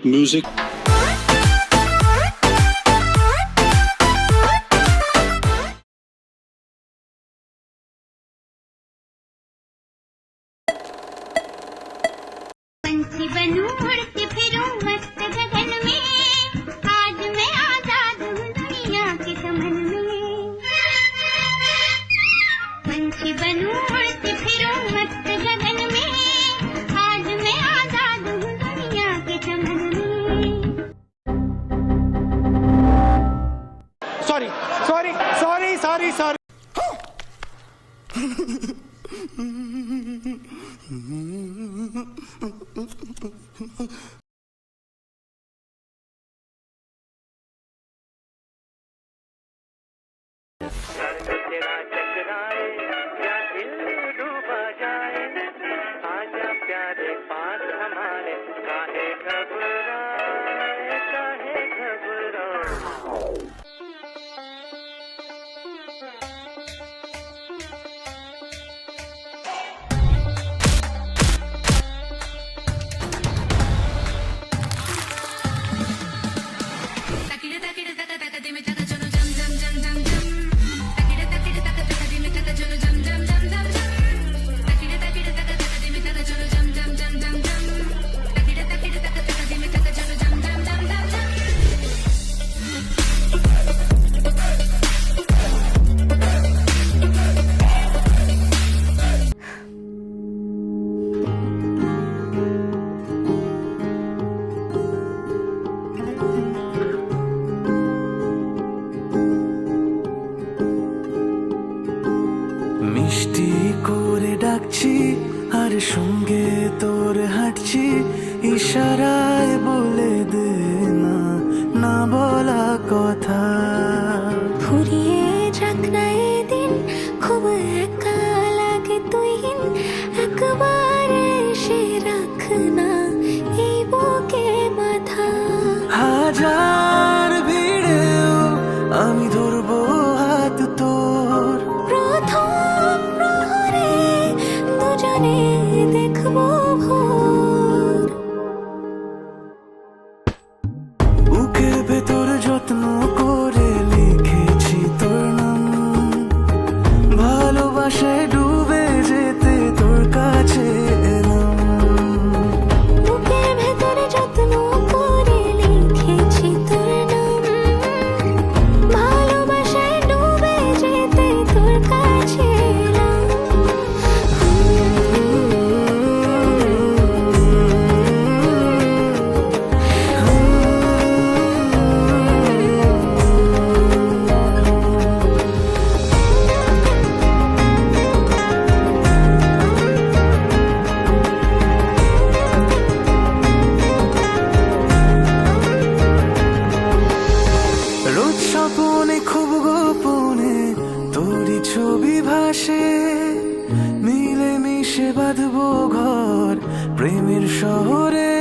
music. पंछी बनूं उड़ती फिरूं मस्त गगन में, आज मैं आजाद हूँ दुनिया के चमन में। पंछी बनूं उड़ती फिरूं मस्त गगन में, आज मैं आजाद हूँ दुनिया के चमन में। sorry. तेरा टकराए या दिल डूबा जाए, आजा प्यारे पास हमारे, काहे घबराए काहे घबराए। মিষ্টি করে ডাকছি আর সঙ্গে তোর হাঁটছি, ইশারায় বলে দে না না বলা কথা। ফুরিয়ে যাক না এদিন, খুব একা লাগে তুই একবার এসে রাখ না এই বুকে মাথা। হাজার ভিড়েও আমি ধরবো হাত তোর, প্রথম প্রহরে দুজনে দেখবো ভোর। বুকের ভেতর যত্ন করে লিখেছি তোর নাম, ভালোবাসায় ডুবে যেতে তোর কাছে এলাম। বুকের ভেতরে যত্ন করে লিখেছি তোর নাম, ভালোবাসায় ডুবে যেতে তোর কাছে এলাম। রোজ স্বপনে খুব গোপনে তোরই ছবি ভাসে, মিলে মিশে বাঁধবো ঘর প্রেমের শহরে।